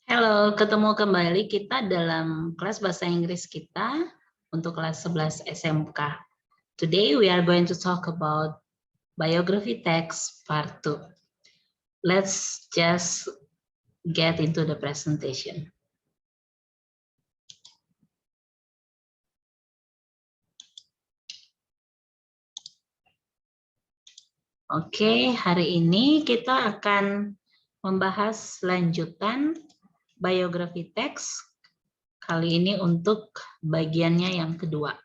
Halo, ketemu kembali kita dalam kelas bahasa Inggris kita untuk kelas 11 SMK. Today we are going to talk about biography text part 2. Let's just get into the presentation. Oke, hari ini kita akan membahas lanjutan biography text. Kali ini untuk bagiannya yang kedua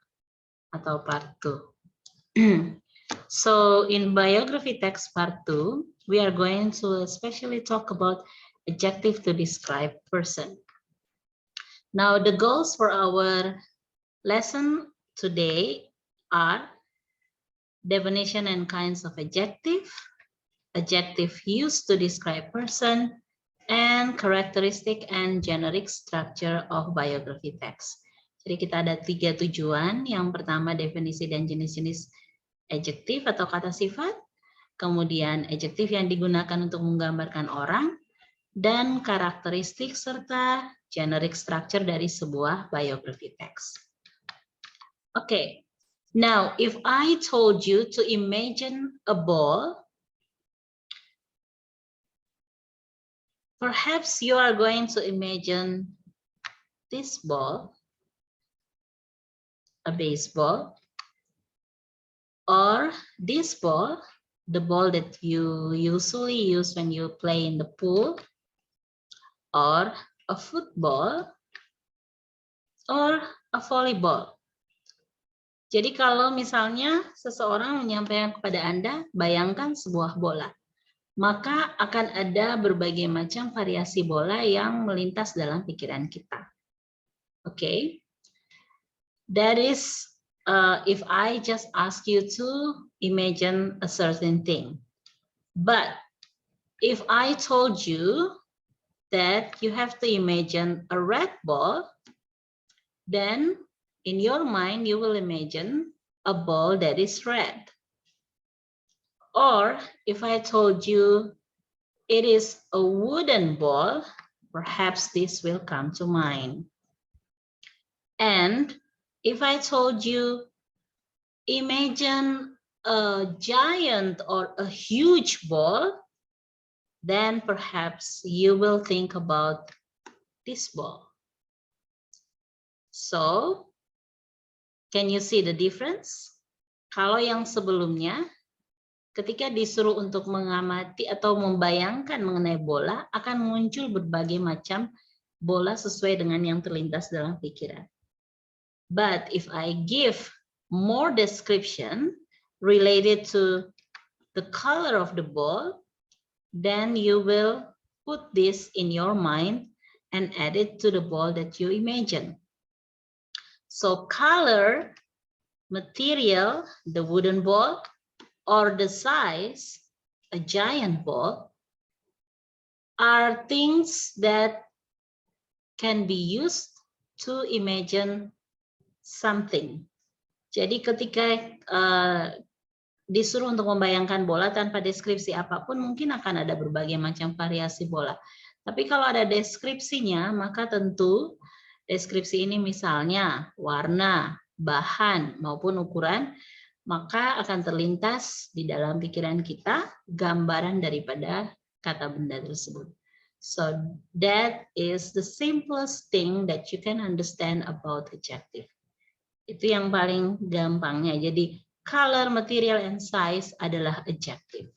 atau part 2. So in biography text part 2, we are going to especially talk about adjective to describe person. Now the goals for our lesson today are definition and kinds of adjective, adjective used to describe person, and characteristic and generic structure of biography text. Jadi kita ada 3 tujuan. Yang pertama definisi dan jenis-jenis adjektif atau kata sifat, kemudian adjektif yang digunakan untuk menggambarkan orang, dan karakteristik serta generic structure dari sebuah biography text. Okay, now if I told you to imagine a ball, perhaps you are going to imagine this ball, a baseball, or this ball, the ball that you usually use when you play in the pool, or a football, or a volleyball. Jadi kalau misalnya seseorang menyampaikan kepada Anda, bayangkan sebuah bola, maka akan ada berbagai macam variasi bola yang melintas dalam pikiran kita. Okay? That is if I just ask you to imagine a certain thing. But if I told you that you have to imagine a red ball, then in your mind you will imagine a ball that is red. Or if I told you it is a wooden ball, perhaps this will come to mind. And if I told you imagine a giant or a huge ball, then perhaps you will think about this ball. So, can you see the difference? Kalau yang sebelumnya, ketika disuruh untuk mengamati atau membayangkan mengenai bola, akan muncul berbagai macam bola sesuai dengan yang terlintas dalam pikiran. But if I give more description related to the color of the ball, then you will put this in your mind and add it to the ball that you imagine. So color, material, the wooden ball, or the size, a giant ball, are things that can be used to imagine something. Jadi ketika disuruh untuk membayangkan bola tanpa deskripsi apapun, mungkin akan ada berbagai macam variasi bola. Tapi kalau ada deskripsinya, maka tentu deskripsi ini misalnya warna, bahan, maupun ukuran, maka akan terlintas di dalam pikiran kita gambaran daripada kata benda tersebut. So that is the simplest thing that you can understand about adjective. Itu yang paling gampangnya. Jadi color, material, and size adalah adjective.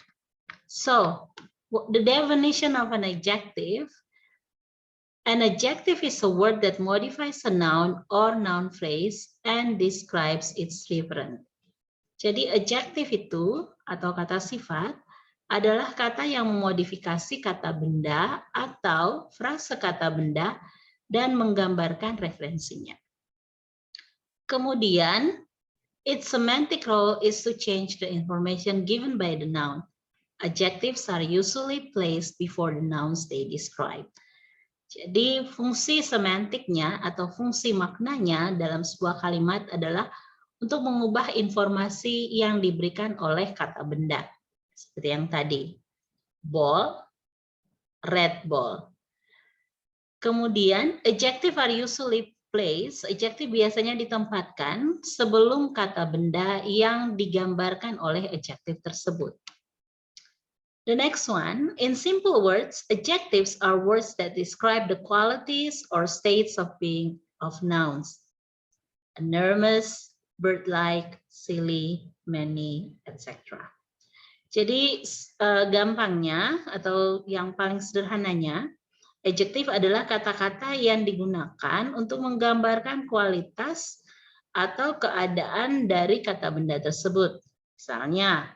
So the definition of an adjective is a word that modifies a noun or noun phrase and describes its referent. Jadi adjective itu atau kata sifat adalah kata yang memodifikasi kata benda atau frase kata benda dan menggambarkan referensinya. Kemudian, its semantic role is to change the information given by the noun. Adjectives are usually placed before the nouns they describe. Jadi fungsi semantiknya atau fungsi maknanya dalam sebuah kalimat adalah untuk mengubah informasi yang diberikan oleh kata benda. Seperti yang tadi, ball, red ball. Kemudian adjective are usually placed. Adjective biasanya ditempatkan sebelum kata benda yang digambarkan oleh adjective tersebut. The next one, in simple words, adjectives are words that describe the qualities or states of being of nouns. Enormous, bird-like, silly, many, etc. Jadi gampangnya atau yang paling sederhananya, adjective adalah kata-kata yang digunakan untuk menggambarkan kualitas atau keadaan dari kata benda tersebut. Misalnya,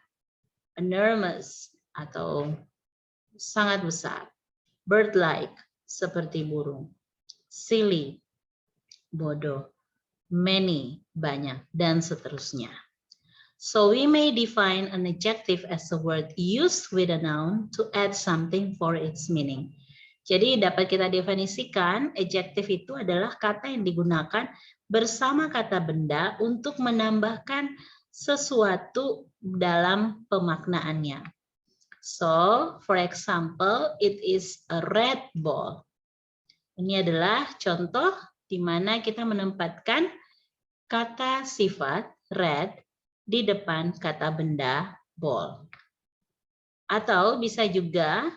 enormous atau sangat besar, bird-like seperti burung, silly bodoh, many banyak, dan seterusnya. So we may define an adjective as a word used with a noun to add something for its meaning. Jadi dapat kita definisikan adjective itu adalah kata yang digunakan bersama kata benda untuk menambahkan sesuatu dalam pemaknaannya. So, for example, it is a red ball. Ini adalah contoh di mana kita menempatkan kata sifat red di depan kata benda ball. Atau bisa juga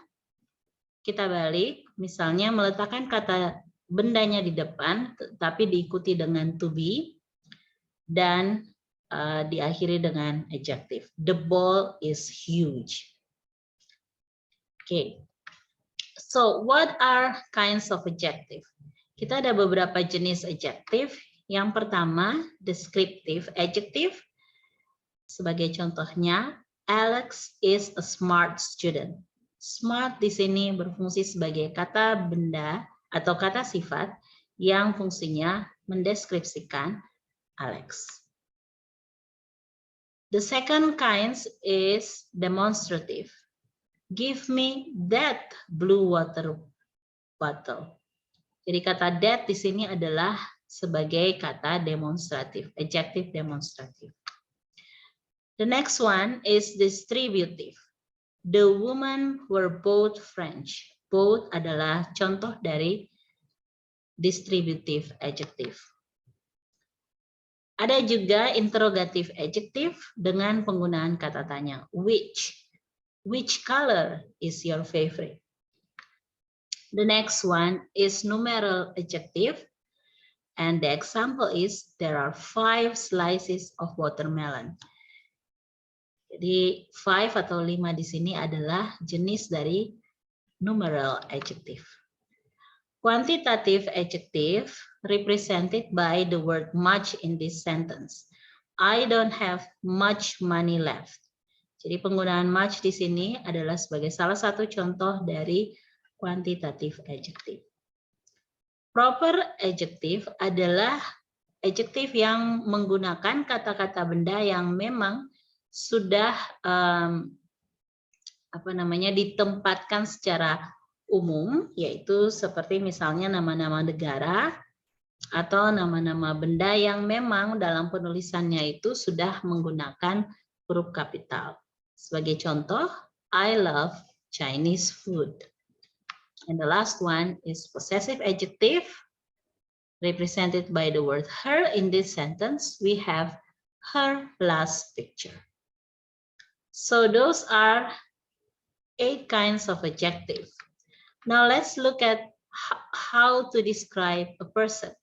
kita balik, misalnya meletakkan kata bendanya di depan, tapi diikuti dengan to be, dan diakhiri dengan adjective. The ball is huge. Okay, so what are kinds of adjective? Kita ada beberapa jenis adjective. Yang pertama, descriptive adjective. Sebagai contohnya, Alex is a smart student. Smart di sini berfungsi sebagai kata benda atau kata sifat yang fungsinya mendeskripsikan Alex. The second kind is demonstrative. Give me that blue water bottle. Jadi kata that di sini adalah sebagai kata demonstratif, adjective demonstratif. The next one is distributive. The women were both French. Both adalah contoh dari distributive adjective. Ada juga interrogative adjective dengan penggunaan kata tanya. Which color is your favorite? The next one is numeral adjective. And the example is, there are 5 slices of watermelon. Jadi 5 atau 5 di sini adalah jenis dari numeral adjective. Quantitative adjective represented by the word much in this sentence. I don't have much money left. Jadi penggunaan much di sini adalah sebagai salah satu contoh dari quantitative adjective. Proper adjective adalah adjective yang menggunakan kata-kata benda yang memang sudah ditempatkan secara umum, yaitu seperti misalnya nama-nama negara atau nama-nama benda yang memang dalam penulisannya itu sudah menggunakan huruf kapital. Sebagai contoh, I love Chinese food. And the last one is possessive adjective, represented by the word her. In this sentence, we have her last picture. So those are 8 kinds of adjective. Now let's look at how to describe a person.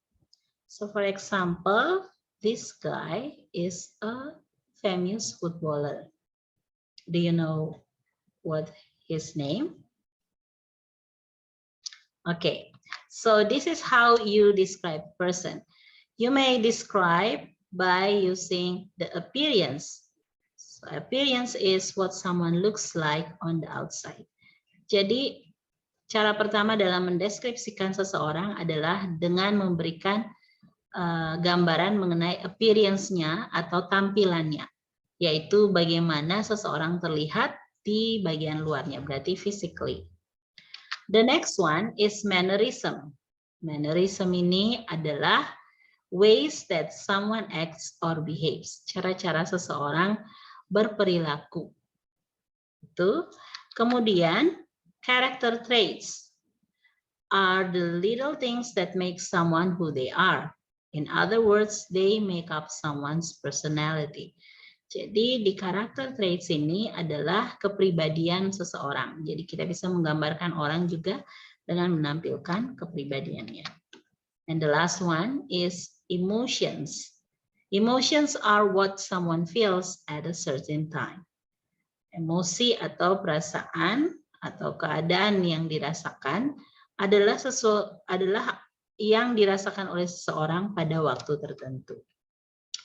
So for example, this guy is a famous footballer. Do you know what his name? Okay, so this is how you describe person. You may describe by using the appearance. So appearance is what someone looks like on the outside. Jadi cara pertama dalam mendeskripsikan seseorang adalah dengan memberikan gambaran mengenai appearance-nya atau tampilannya, yaitu bagaimana seseorang terlihat di bagian luarnya, berarti physically. The next one is mannerism. Mannerism ini adalah ways that someone acts or behaves, cara-cara seseorang berperilaku. Itu. Kemudian character traits. are the little things that make someone who they are. In other words, they make up someone's personality. Jadi di karakter traits ini adalah kepribadian seseorang. Jadi kita bisa menggambarkan orang juga dengan menampilkan kepribadiannya. And the last one is emotions. Emotions are what someone feels at a certain time. Emosi atau perasaan atau keadaan yang dirasakan adalah yang dirasakan oleh seseorang pada waktu tertentu.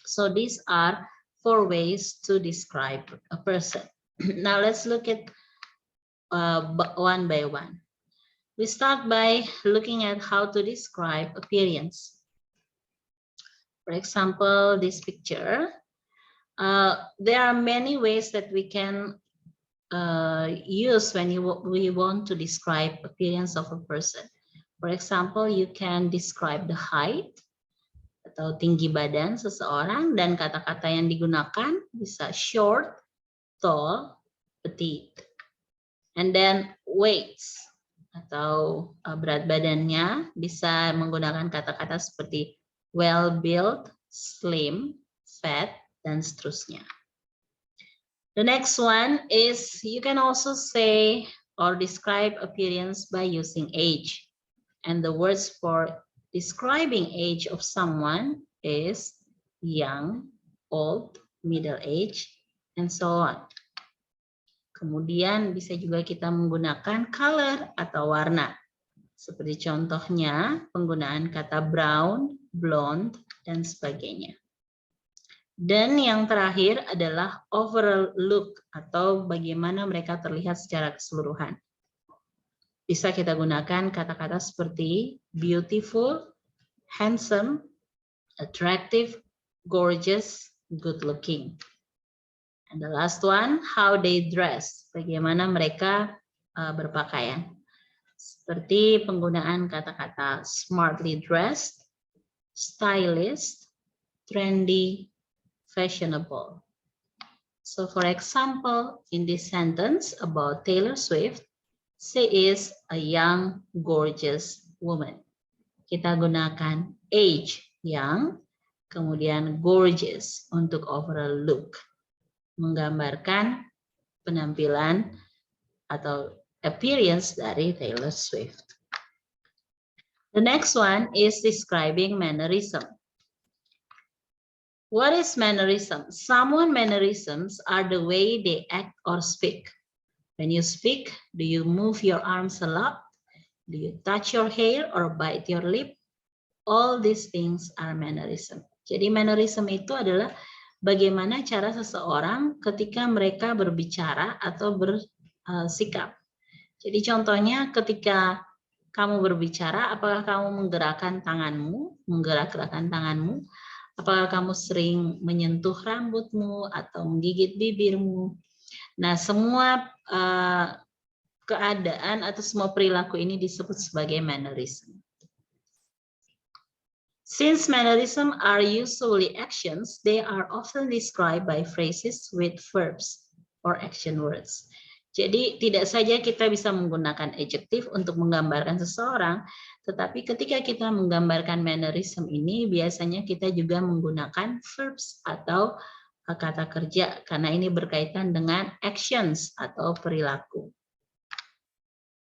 So these are 4 ways to describe a person. Now let's look at one by one. We start by looking at how to describe appearance. For example, this picture. There are many ways that we can use when we want to describe appearance of a person. For example, you can describe the height atau tinggi badan seseorang, dan kata-kata yang digunakan bisa short, tall, petite. And then weights atau berat badannya bisa menggunakan kata-kata seperti well-built, slim, fat, dan seterusnya. The next one is you can also say or describe appearance by using age. And the words for describing age of someone is young, old, middle age, and so on. Kemudian bisa juga kita menggunakan color atau warna. Seperti contohnya penggunaan kata brown, blonde, dan sebagainya. Dan yang terakhir adalah overall look atau bagaimana mereka terlihat secara keseluruhan. Bisa kita gunakan kata-kata seperti beautiful, handsome, attractive, gorgeous, good looking. And the last one, how they dress. Bagaimana mereka berpakaian. Seperti penggunaan kata-kata smartly dressed, stylish, trendy, fashionable. So for example, in this sentence about Taylor Swift, she is a young, gorgeous woman. Kita gunakan age, young, kemudian gorgeous untuk overall look. Menggambarkan penampilan atau appearance dari Taylor Swift. The next one is describing mannerism. What is mannerism? Someone mannerisms are the way they act or speak. When you speak, do you move your arms a lot? Do you touch your hair or bite your lip? All these things are mannerism. Jadi mannerism itu adalah bagaimana cara seseorang ketika mereka berbicara atau bersikap. Jadi contohnya ketika kamu berbicara, apakah kamu menggerakkan tanganmu, apakah kamu sering menyentuh rambutmu atau menggigit bibirmu. Nah, semua keadaan atau semua perilaku ini disebut sebagai mannerism. Since mannerism are usually actions, they are often described by phrases with verbs or action words. Jadi tidak saja kita bisa menggunakan adjektif untuk menggambarkan seseorang, tetapi ketika kita menggambarkan mannerism ini biasanya kita juga menggunakan verbs atau kata kerja karena ini berkaitan dengan actions atau perilaku.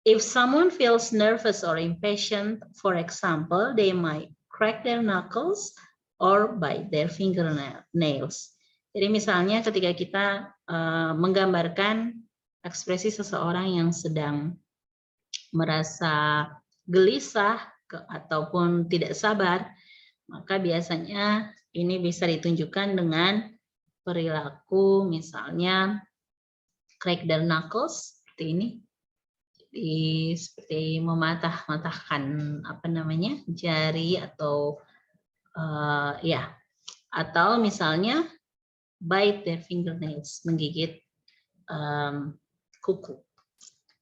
If someone feels nervous or impatient, for example, they might crack their knuckles or bite their fingernails. Jadi misalnya ketika kita menggambarkan ekspresi seseorang yang sedang merasa gelisah ataupun tidak sabar, maka biasanya ini bisa ditunjukkan dengan perilaku misalnya crack their knuckles seperti ini. Jadi seperti mematah-matahkan jari atau atau misalnya bite their fingernails, menggigit kuku.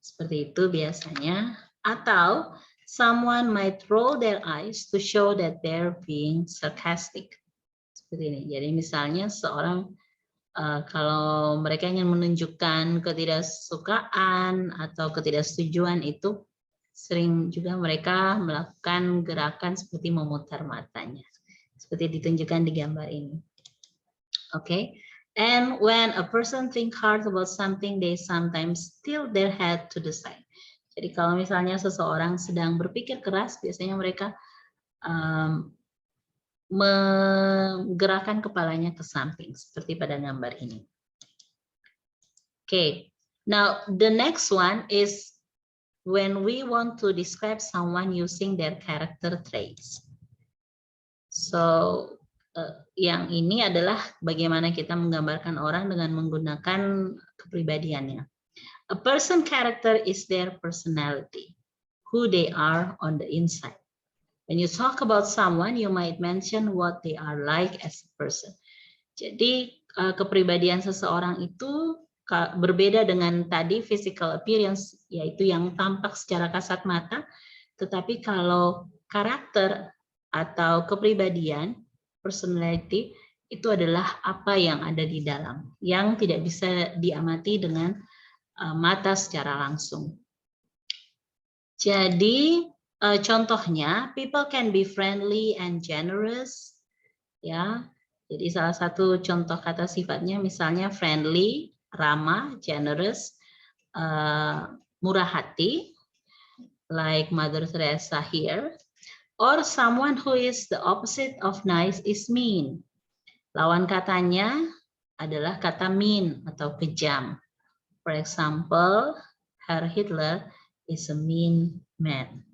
Seperti itu biasanya. Atau someone might roll their eyes to show that they're being sarcastic. Seperti ini. Jadi misalnya seorang kalau mereka ingin menunjukkan ketidaksukaan atau ketidaksetujuan itu sering juga mereka melakukan gerakan seperti memutar matanya, seperti ditunjukkan di gambar ini. Okay, and when a person think hard about something, they sometimes tilt their head to the side. Jadi kalau misalnya seseorang sedang berpikir keras, biasanya mereka menggerakkan kepalanya ke samping, seperti pada gambar ini. Okay, now the next one is when we want to describe someone using their character traits. So, yang ini adalah bagaimana kita menggambarkan orang dengan menggunakan kepribadiannya. A person character is their personality, who they are on the inside. When you talk about someone, you might mention what they are like as a person. Jadi kepribadian seseorang itu berbeda dengan tadi physical appearance, yaitu yang tampak secara kasat mata. Tetapi kalau karakter atau kepribadian, personality, itu adalah apa yang ada di dalam, yang tidak bisa diamati dengan mata secara langsung. Jadi contohnya, people can be friendly and generous, ya. Jadi salah satu contoh kata sifatnya misalnya friendly, ramah, generous, murah hati, like Mother Teresa here. Or someone who is the opposite of nice is mean. Lawan katanya adalah kata mean atau kejam. For example, Herr Hitler is a mean man.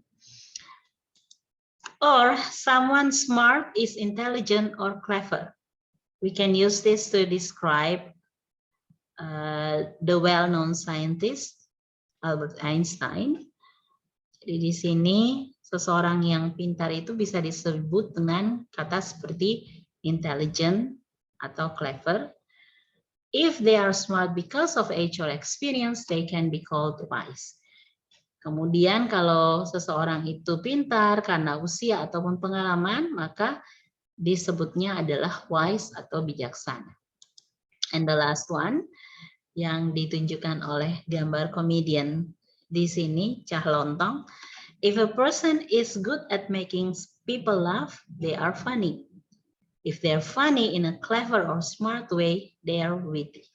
Or someone smart is intelligent or clever. We can use this to describe the well-known scientist Albert Einstein. Jadi di sini seseorang yang pintar itu bisa disebut dengan kata seperti intelligent atau clever. If they are smart because of age or experience, they can be called wise. Kemudian kalau seseorang itu pintar karena usia ataupun pengalaman, maka disebutnya adalah wise atau bijaksana. And the last one yang ditunjukkan oleh gambar komedian di sini, Cah Lontong. If a person is good at making people laugh, they are funny. If they're funny in a clever or smart way, they are witty.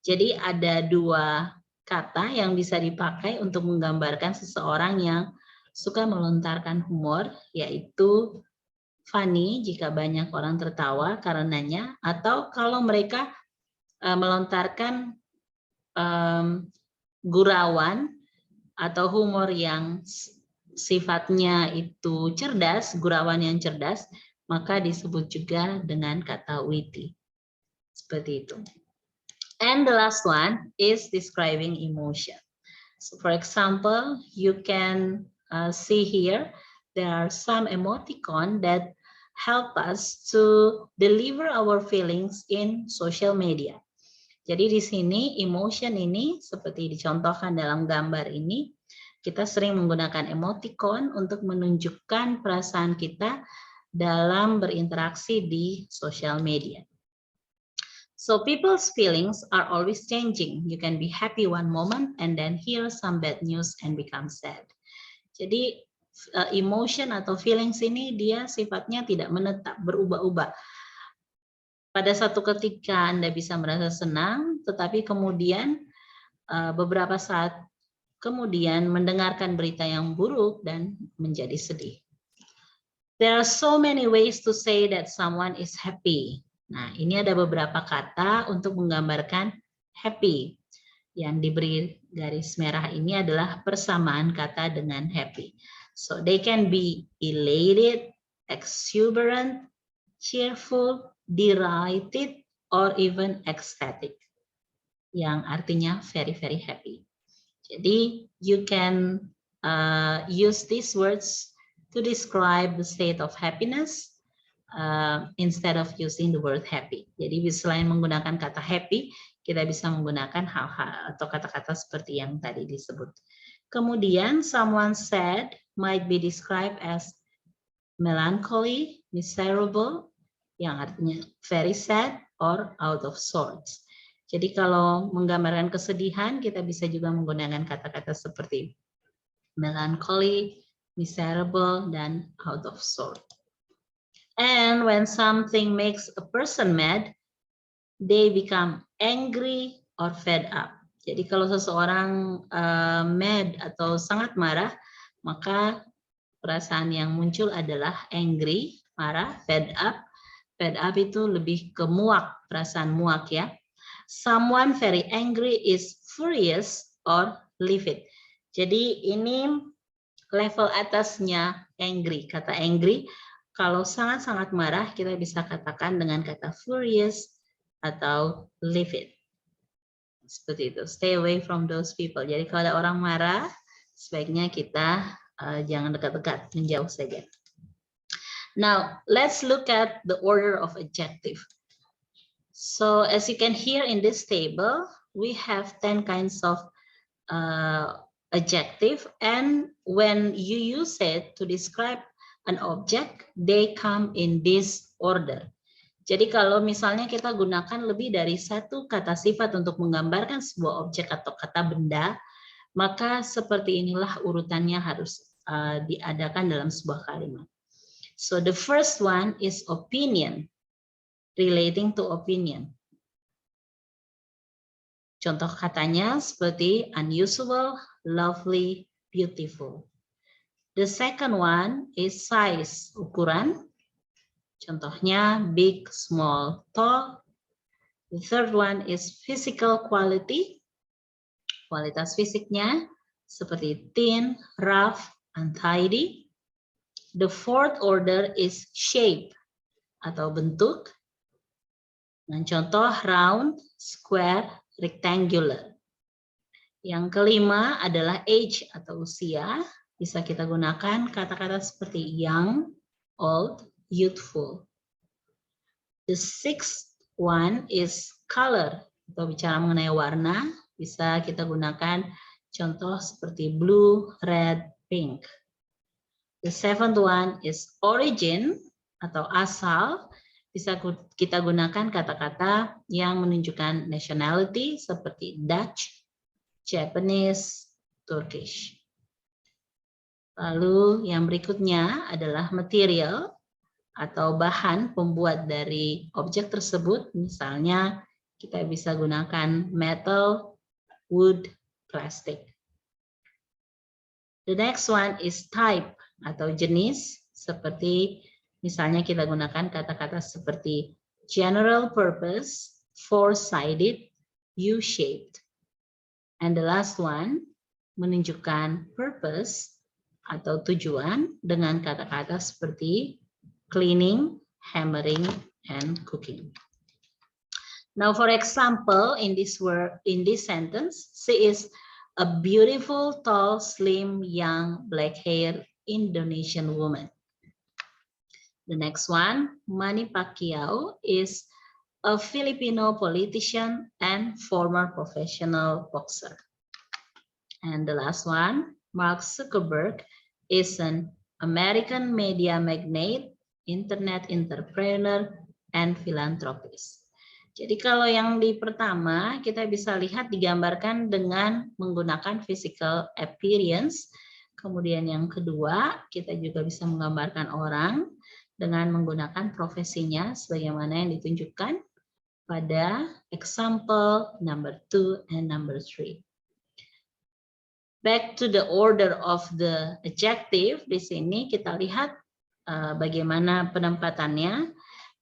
Jadi ada dua kata yang bisa dipakai untuk menggambarkan seseorang yang suka melontarkan humor, yaitu funny jika banyak orang tertawa karenanya, atau kalau mereka melontarkan gurauan atau humor yang sifatnya itu cerdas, gurauan yang cerdas, maka disebut juga dengan kata witty. Seperti itu. And the last one is describing emotion. So for example, you can see here, there are some emoticon that help us to deliver our feelings in social media. Jadi di sini emotion ini seperti dicontohkan dalam gambar ini, kita sering menggunakan emoticon untuk menunjukkan perasaan kita dalam berinteraksi di social media. So people's feelings are always changing. You can be happy one moment and then hear some bad news and become sad. Jadi emotion atau feelings ini dia sifatnya tidak menetap, berubah-ubah. Pada satu ketika Anda bisa merasa senang, tetapi kemudian beberapa saat kemudian mendengarkan berita yang buruk dan menjadi sedih. There are so many ways to say that someone is happy. Nah, ini ada beberapa kata untuk menggambarkan happy. Yang diberi garis merah ini adalah persamaan kata dengan happy. So they can be elated, exuberant, cheerful, delighted, or even ecstatic. Yang artinya very, very happy. Jadi you can use these words to describe the state of happiness instead of using the word happy. Jadi selain menggunakan kata happy, kita bisa menggunakan hal-hal atau kata-kata seperti yang tadi disebut. Kemudian someone sad might be described as melancholy, miserable, yang artinya very sad or out of sorts. Jadi kalau menggambarkan kesedihan, kita bisa juga menggunakan kata-kata seperti melancholy, miserable, dan out of sort. And when something makes a person mad, they become angry or fed up. Jadi kalau seseorang mad atau sangat marah, maka perasaan yang muncul adalah angry, marah, fed up. Fed up itu lebih ke muak, perasaan muak ya. Someone very angry is furious or livid. Jadi ini level atasnya angry. Kata angry, kalau sangat-sangat marah kita bisa katakan dengan kata furious atau livid. Seperti itu. Stay away from those people. Jadi kalau ada orang marah, sebaiknya kita jangan dekat-dekat, menjauh saja. Now, let's look at the order of adjective. So, as you can hear in this table, we have 10 kinds of adjective, and when you use it to describe an object, they come in this order. Jadi kalau misalnya kita gunakan lebih dari satu kata sifat untuk menggambarkan sebuah objek atau kata benda, maka seperti inilah urutannya harus diadakan dalam sebuah kalimat. So the first one is opinion, relating to opinion. Contoh katanya seperti unusual, lovely, beautiful. The second one is size, ukuran. Contohnya big, small, tall. The third one is physical quality. Kualitas fisiknya seperti thin, rough, untidy. The fourth order is shape atau bentuk. Nah, contoh round, square, rectangular. Yang kelima adalah age atau usia. Bisa kita gunakan kata-kata seperti young, old, youthful. The sixth one is color, atau bicara mengenai warna, bisa kita gunakan contoh seperti blue, red, pink. The seventh one is origin, atau asal, bisa kita gunakan kata-kata yang menunjukkan nationality seperti Dutch, Japanese, Turkish. Lalu yang berikutnya adalah material atau bahan pembuat dari objek tersebut. Misalnya kita bisa gunakan metal, wood, plastic. The next one is type atau jenis, seperti misalnya kita gunakan kata-kata seperti general purpose, four-sided, U-shaped. And the last one menunjukkan purpose atau tujuan dengan kata-kata seperti cleaning, hammering, and cooking. Now, for example, in this sentence, she is a beautiful, tall, slim, young, black-haired Indonesian woman. The next one, Manny Pacquiao is a Filipino politician and former professional boxer. And the last one, Mark Zuckerberg is an American media magnate, internet entrepreneur, and philanthropist. Jadi kalau yang di pertama kita bisa lihat digambarkan dengan menggunakan physical appearance. Kemudian yang kedua kita juga bisa menggambarkan orang dengan menggunakan profesinya sebagaimana yang ditunjukkan pada example number 2 and number 3. Back to the order of the adjective, di sini kita lihat bagaimana penempatannya.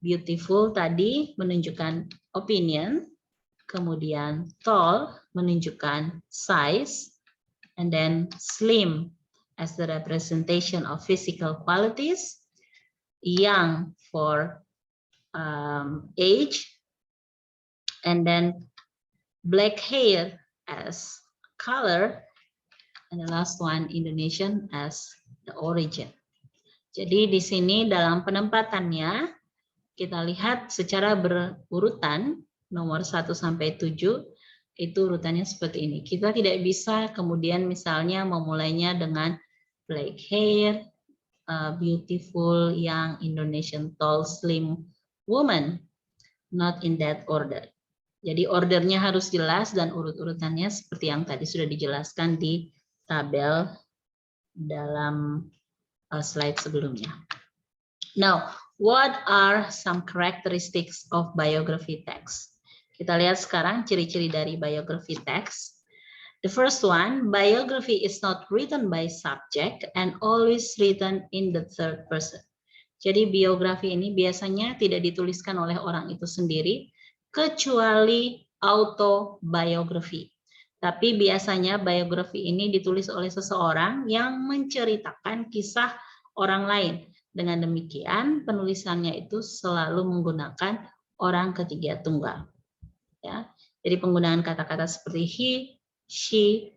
Beautiful tadi menunjukkan opinion, kemudian tall menunjukkan size, and then slim as the representation of physical qualities, young for age, and then black hair as color, and the last one Indonesian as the origin. Jadi di sini dalam penempatannya kita lihat secara berurutan nomor 1 sampai 7 itu urutannya seperti ini. Kita tidak bisa kemudian misalnya memulainya dengan black hair, beautiful, young, Indonesian, tall, slim woman. Not in that order. Jadi ordernya harus jelas dan urut-urutannya seperti yang tadi sudah dijelaskan di tabel dalam slide sebelumnya. Now, what are some characteristics of biography text? Kita lihat sekarang ciri-ciri dari biography text. The first one, biography is not written by subject and always written in the third person. Jadi biografi ini biasanya tidak dituliskan oleh orang itu sendiri, kecuali autobiography. Tapi biasanya biografi ini ditulis oleh seseorang yang menceritakan kisah orang lain. Dengan demikian, penulisannya itu selalu menggunakan orang ketiga tunggal. Ya, jadi penggunaan kata-kata seperti he, she,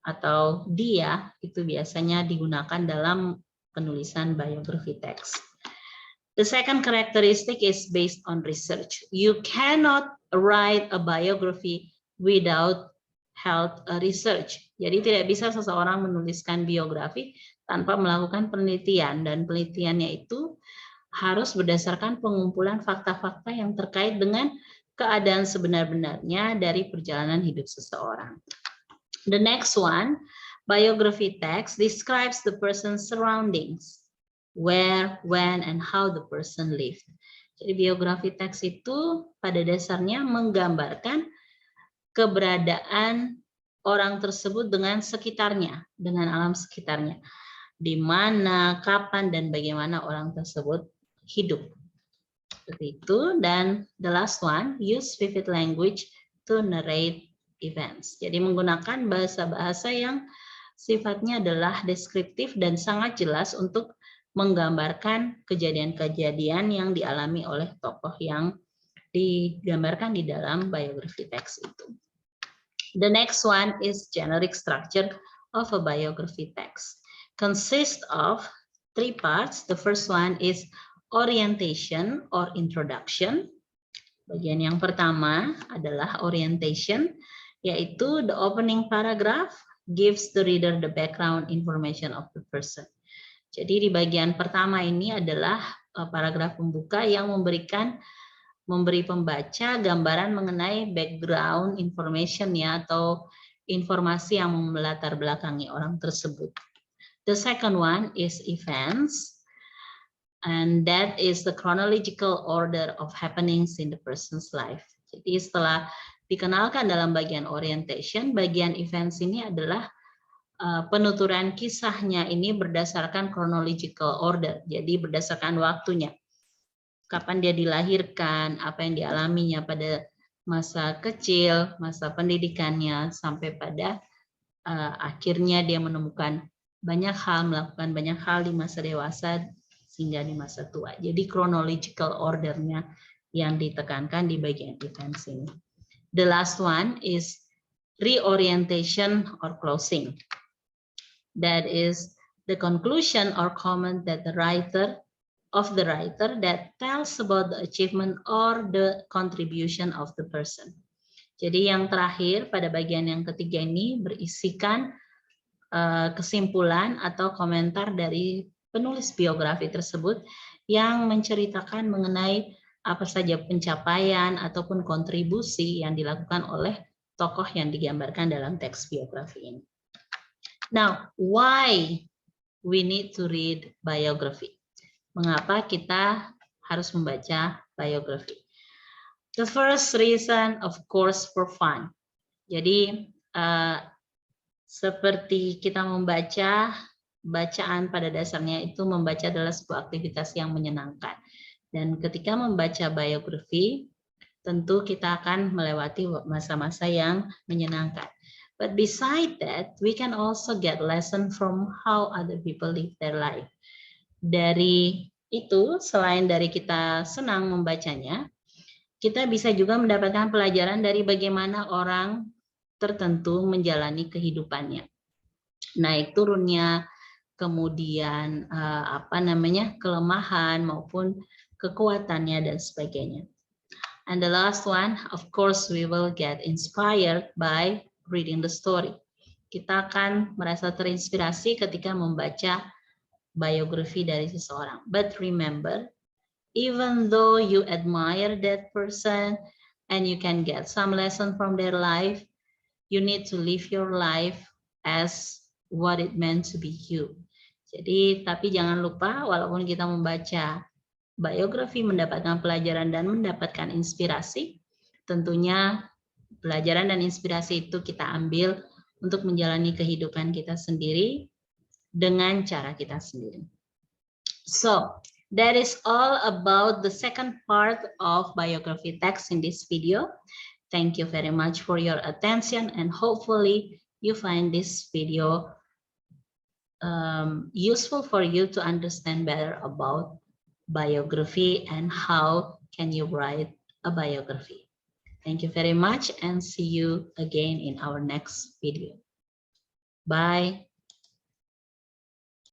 atau dia itu biasanya digunakan dalam penulisan biography text. The second characteristic is based on research. You cannot write a biography without health research. Jadi tidak bisa seseorang menuliskan biografi tanpa melakukan penelitian, dan penelitiannya itu harus berdasarkan pengumpulan fakta-fakta yang terkait dengan keadaan sebenar-benarnya dari perjalanan hidup seseorang. The next one, biography text describes the person's surroundings, where, when, and how the person lived. Jadi biografi teks itu pada dasarnya menggambarkan keberadaan orang tersebut dengan sekitarnya, dengan alam sekitarnya. Di mana, kapan, dan bagaimana orang tersebut hidup. Seperti itu. Dan the last one, use vivid language to narrate events. Jadi menggunakan bahasa-bahasa yang sifatnya adalah deskriptif dan sangat jelas untuk menggambarkan kejadian-kejadian yang dialami oleh tokoh yang digambarkan di dalam biography text itu. The next one is generic structure of a biography text. Consists of 3 parts. The first one is orientation or introduction. Bagian yang pertama adalah orientation, yaitu the opening paragraph gives the reader the background information of the person. Jadi di bagian pertama ini adalah paragraf pembuka yang memberi pembaca gambaran mengenai background information ya, atau informasi yang melatar belakangi orang tersebut. The second one is events, and that is the chronological order of happenings in the person's life. Jadi setelah dikenalkan dalam bagian orientation, bagian events ini adalah penuturan kisahnya ini berdasarkan chronological order, jadi berdasarkan waktunya. Kapan dia dilahirkan, apa yang dialaminya pada masa kecil, masa pendidikannya, sampai pada akhirnya dia menemukan banyak hal, melakukan banyak hal di masa dewasa sehingga di masa tua. Jadi chronological ordernya yang ditekankan di bagian events ini. The last one is reorientation or closing. That is the conclusion or comment that the writer that tells about the achievement or the contribution of the person. Jadi yang terakhir pada bagian yang ketiga ini berisikan kesimpulan atau komentar dari penulis biografi tersebut yang menceritakan mengenai apa saja pencapaian ataupun kontribusi yang dilakukan oleh tokoh yang digambarkan dalam teks biografi ini. Now, why we need to read biography? Mengapa kita harus membaca biografi? The first reason, of course, for fun. Jadi, seperti kita membaca, bacaan pada dasarnya itu membaca adalah sebuah aktivitas yang menyenangkan. Dan ketika membaca biografi, tentu kita akan melewati masa-masa yang menyenangkan. But beside that, we can also get lesson from how other people live their life. Dari itu, selain dari kita senang membacanya, kita bisa juga mendapatkan pelajaran dari bagaimana orang tertentu menjalani kehidupannya. Naik turunnya, kemudian kelemahan maupun kekuatannya dan sebagainya. And the last one, of course, we will get inspired by reading the story. Kita akan merasa terinspirasi ketika membaca biografi dari seseorang. But remember, even though you admire that person and you can get some lesson from their life, you need to live your life as what it meant to be you. Jadi, tapi jangan lupa walaupun kita membaca biografi, mendapatkan pelajaran dan mendapatkan inspirasi, tentunya pelajaran dan inspirasi itu kita ambil untuk menjalani kehidupan kita sendiri dengan cara kita sendiri. So, that is all about the second part of biography text in this video. Thank you very much for your attention, and hopefully you find this video useful for you to understand better about biography and how can you write a biography. Thank you very much and see you again in our next video. Bye.